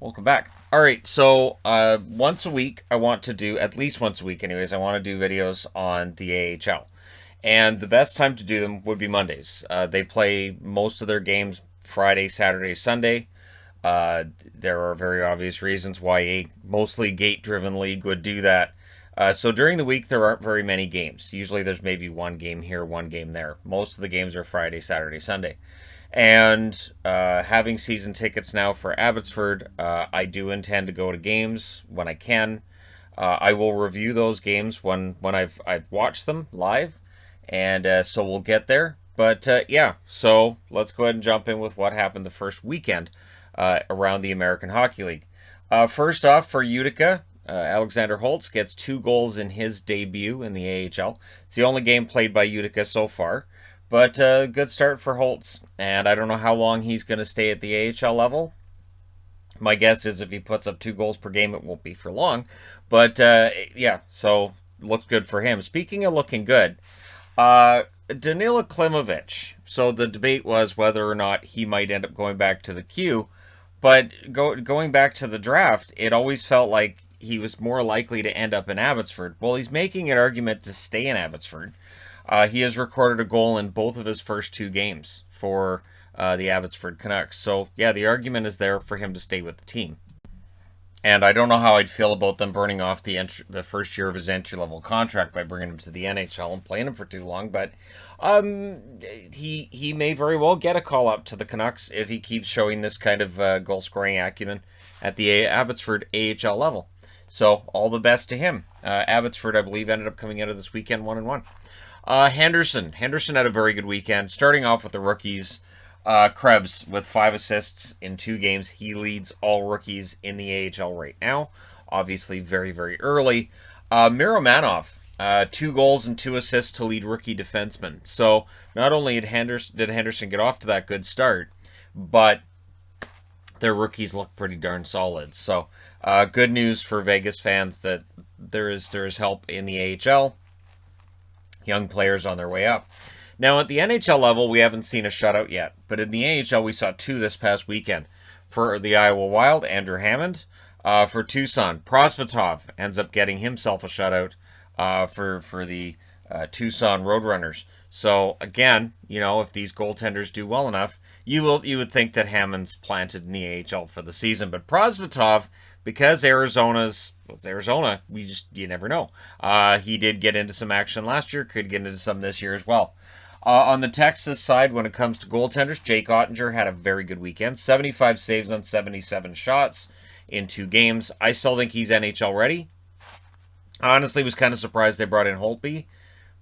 Welcome back. All right, so once a week, I want to do, at least once a week anyways, I want to do videos on the AHL. And the best time to do them would be Mondays. They play most of their games Friday, Saturday, Sunday. There are very obvious reasons why a mostly gate-driven league would do that. So during the week, there aren't very many games. Usually there's maybe one game here, one game there. Most of the games are Friday, Saturday, Sunday. And having season tickets now for Abbotsford, I do intend to go to games when I can. I will review those games when I've watched them live, and so we'll get there. But yeah, so let's go ahead and jump in with what happened the first weekend around the American Hockey League. First off, for Utica, Alexander Holtz gets 2 goals in his debut in the AHL. It's the only game played by Utica so far. But good start for Holtz, and I don't know how long he's going to stay at the AHL level. My guess is if he puts up 2 goals per game, it won't be for long. But yeah, so looks good for him. Speaking of looking good, Danila Klimovich. So the debate was whether or not he might end up going back to the Q. But going back to the draft, it always felt like he was more likely to end up in Abbotsford. Well, he's making an argument to stay in Abbotsford. He has recorded a goal in both of his first 2 games for the Abbotsford Canucks. So, yeah, the argument is there for him to stay with the team. And I don't know how I'd feel about them burning off the first year of his entry-level contract by bringing him to the NHL and playing him for too long. But he may very well get a call-up to the Canucks if he keeps showing this kind of goal-scoring acumen at the Abbotsford AHL level. So, all the best to him. Abbotsford, I believe, ended up coming out of this weekend 1-1. Henderson had a very good weekend. Starting off with the rookies, Krebs with 5 assists in 2 games. He leads all rookies in the AHL right now. Obviously, very, very early. Miromanov, 2 goals and 2 assists to lead rookie defenseman. So not only did Henderson get off to that good start, but their rookies look pretty darn solid. So good news for Vegas fans that there is help in the AHL. Young players on their way up. Now, at the NHL level, we haven't seen a shutout yet, but in the AHL, we saw 2 this past weekend. For the Iowa Wild, Andrew Hammond. For Tucson, Prosvetov ends up getting himself a shutout for the Tucson Roadrunners. So, again, you know, if these goaltenders do well enough, you would think that Hammond's planted in the AHL for the season. But Prosvetov, because Arizona's, well, it's Arizona, you never know. He did get into some action last year, could get into some this year as well. On the Texas side, when it comes to goaltenders, Jake Ottinger had a very good weekend. 75 saves on 77 shots in 2 games. I still think he's NHL ready. I honestly was kind of surprised they brought in Holtby,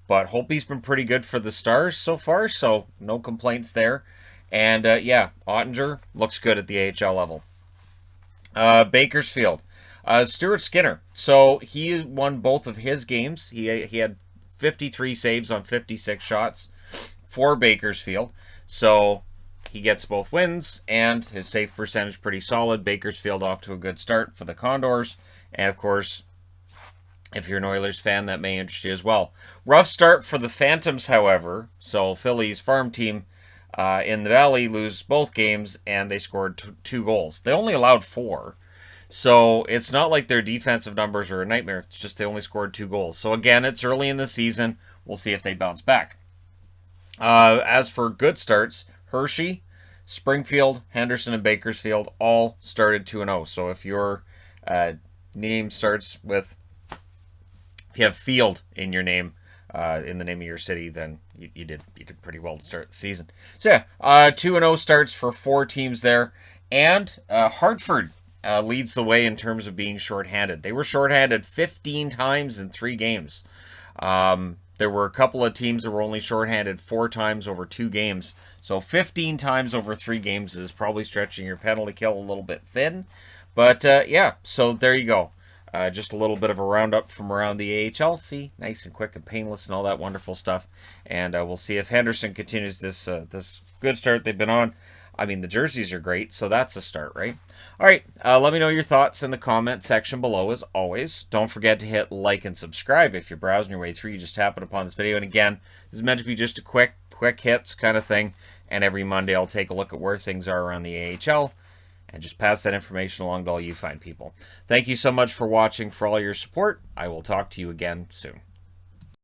but Holtby's been pretty good for the Stars so far, so no complaints there. And yeah, Ottinger looks good at the AHL level. Bakersfield. Stuart Skinner. So he won both of his games. He had 53 saves on 56 shots for Bakersfield. So he gets both wins, and his save percentage pretty solid. Bakersfield off to a good start for the Condors. And, of course, if you're an Oilers fan, that may interest you as well. Rough start for the Phantoms, however. So Philly's farm team in the Valley lose both games, and they scored 2 goals. They only allowed 4. So it's not like their defensive numbers are a nightmare. It's just they only scored 2 goals. So again, it's early in the season. We'll see if they bounce back. As for good starts, Hershey, Springfield, Henderson, and Bakersfield all started 2-0. So if your name starts with, if you have Field in your name, in the name of your city, then you did pretty well to start the season. So yeah, 2-0 starts for 4 teams there. And Hartford leads the way in terms of being shorthanded. They were shorthanded 15 times in 3 games. There were a couple of teams that were only shorthanded 4 times over 2 games. So 15 times over 3 games is probably stretching your penalty kill a little bit thin. But yeah, so there you go. Just a little bit of a roundup from around the AHL. See, nice and quick and painless and all that wonderful stuff. And we'll see if Henderson continues this good start they've been on. I mean, the jerseys are great, so that's a start, right? All right, let me know your thoughts in the comment section below, as always. Don't forget to hit like and subscribe if you're browsing your way through. You just happen upon this video. And again, this is meant to be just a quick hits kind of thing. And every Monday, I'll take a look at where things are around the AHL. and just pass that information along to all you fine people. Thank you so much for watching, for all your support. I will talk to you again soon.